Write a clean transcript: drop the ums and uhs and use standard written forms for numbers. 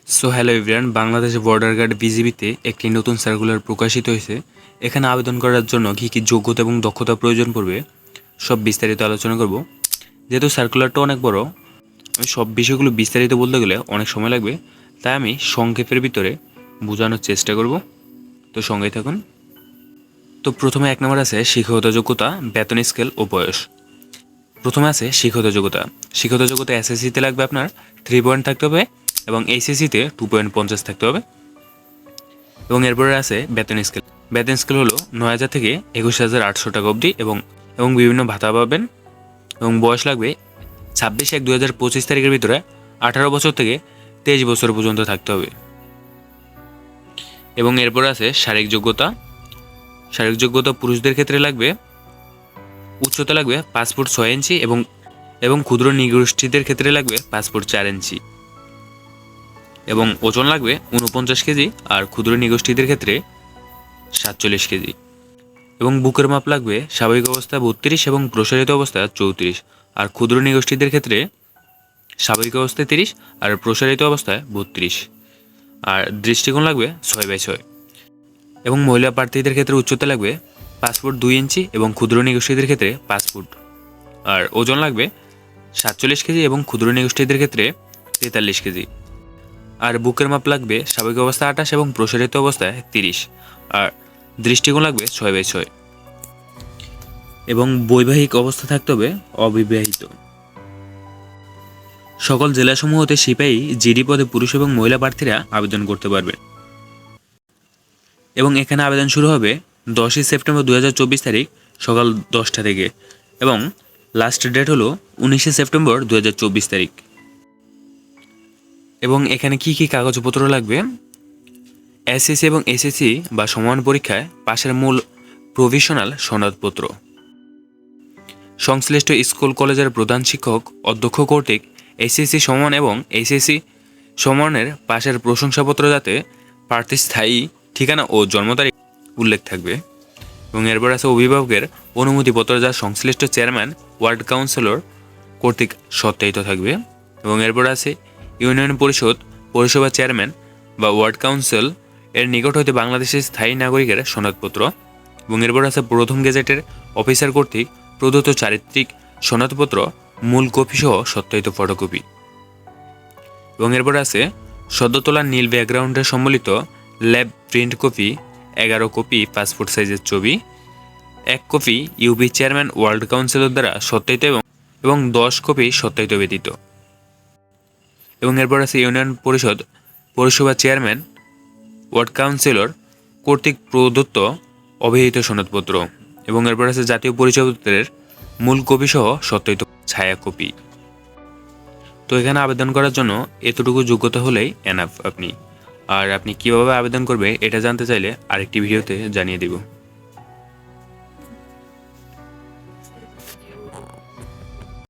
So hello everyone, বাংলাদেশে border guard বিজিবিতে একটি নতুন সার্কুলার প্রকাশিত হয়েছে। এখানে আবেদন করার জন্য কী কী যোগ্যতা এবং দক্ষতা প্রয়োজন পড়বে সব বিস্তারিত আলোচনা করব। যেহেতু সার্কুলারটা অনেক বড়, আমি সব বিষয়গুলো বিস্তারিত বলতে গেলে অনেক সময় লাগবে, তাই আমি সংক্ষেপের ভিতরে বোঝানোর চেষ্টা করব। তো সঙ্গেই থাকুন। তো প্রথমে 1 নম্বর আছে শিক্ষাগত যোগ্যতা, বেতন স্কেল ও বয়স। প্রথমে আছে শিক্ষাগত যোগ্যতা। শিক্ষাগত যোগ্যতা এসএসসিতে লাগবে আপনার 3 পয়েন্ট থাকতে হবে এবং এইচএসসিতে 2.50 থাকতে হবে। এবং এরপরে আছে বেতন স্কেল। বেতন স্কেল হলো 9,000 থেকে 21,800 টাকা অবধি এবং বিভিন্ন ভাতা পাবেন। এবং বয়স লাগবে 26/1/2025 তারিখের ভিতরে 18 বছর থেকে 23 বছর পর্যন্ত থাকতে হবে। এবং এরপর আছে শারীরিক যোগ্যতা। শারীরিক যোগ্যতা পুরুষদের ক্ষেত্রে লাগবে উচ্চতা লাগবে 5 ফুট 6 ইঞ্চি এবং ক্ষুদ্র নৃগোষ্ঠীদের ক্ষেত্রে লাগবে 5 ফুট 4 ইঞ্চি এবং ওজন লাগবে 49 কেজি, আর ক্ষুদ্র নৃগোষ্ঠীদের ক্ষেত্রে 47 কেজি। এবং বুকের মাপ লাগবে স্বাভাবিক অবস্থা 32 এবং প্রসারিত অবস্থা 34, আর ক্ষুদ্র নৃগোষ্ঠীদের ক্ষেত্রে স্বাভাবিক অবস্থায় 30 আর প্রসারিত অবস্থায় 32, আর দৃষ্টিকোণ লাগবে 6/6। এবং মহিলা প্রার্থীদের ক্ষেত্রে উচ্চতা লাগবে 5 ফুট 2 ইঞ্চি এবং ক্ষুদ্র নৃগোষ্ঠীদের ক্ষেত্রে 5 ফুট, আর ওজন লাগবে 47 কেজি এবং ক্ষুদ্র নৃগোষ্ঠীদের ক্ষেত্রে 43 কেজি। আর বুকের মাপ লাগবে স্বাভাবিক অবস্থায় 28 এবং প্রসারিত অবস্থায় 30, আর দৃষ্টিকোণ লাগবে 6/6। এবং বৈবাহিক অবস্থা থাকতে হবে অবিবাহিত। সকল জেলাসমূহ হতে সিপাহী জিডি পদে পুরুষ এবং মহিলা প্রার্থীরা আবেদন করতে পারবে। এবং এখানে আবেদন শুরু হবে 10ই সেপ্টেম্বর 2024 তারিখ সকাল 10টা থেকে, এবং লাস্ট ডেট হলো 19শে সেপ্টেম্বর 2024 তারিখ। এবং এখানে কি কি কাগজপত্র লাগবে: এসএসসি এবং এসএসসি বা সমান পরীক্ষায় পাশের মূল প্রভিশনাল সনদপত্র, সংশ্লিষ্ট স্কুল কলেজের প্রধান শিক্ষক অধ্যক্ষ কর্তৃক এসএসসি সমান এবং এইচএসসি সমানের পাশের প্রশংসাপত্র, যাতে প্রার্থীর স্থায়ী ঠিকানা ও জন্ম তারিখ উল্লেখ থাকবে। এবং এরপর আছে অভিভাবকের অনুমতিপত্র, যা সংশ্লিষ্ট চেয়ারম্যান ওয়ার্ড কাউন্সিলর কর্তৃক সত্যায়িত থাকবে। এবং এরপর আছে ইউনিয়ন পরিষদ পৌরসভা চেয়ারম্যান বা ওয়ার্ড কাউন্সিল এর নিকট হইতে বাংলাদেশের স্থায়ী নাগরিকের সনদপত্র। এবং এরপর আছে প্রথম গেজেটের অফিসার কর্তৃক প্রদত্ত চারিত্রিক সনদপত্র মূল কপি সহ সত্যায়িত ফটোকপি। এবং এরপর আছে সদ্য তোলা নীল ব্যাকগ্রাউন্ডে সম্বলিত lab print copy 11 copy 5 foot সাইজের ছবি, 1 copy UP chairman world councillor দ্বারা সত্যায়িত এবং 10 কপি সত্যায়িত ব্যতীত। এবং এরপর আছে ইউনিয়ন পরিষদ পৌরসভা চেয়ারম্যান ওয়ার্ড কাউন্সিলর কর্তৃক প্রদত্ত অভিহিত সনদপত্র। এবং এরপর আছে জাতীয় পরিচয়পত্রের মূল কপি সহ সত্যায়িত ছায়া কপি। তো এখানে আবেদন করার জন্য এতটুকু যোগ্যতা হলেই এনাফ। আপনি কিভাবে আবেদন করবে এটা জানতে চাইলে আরেকটি ভিডিওতে জানিয়ে দেব।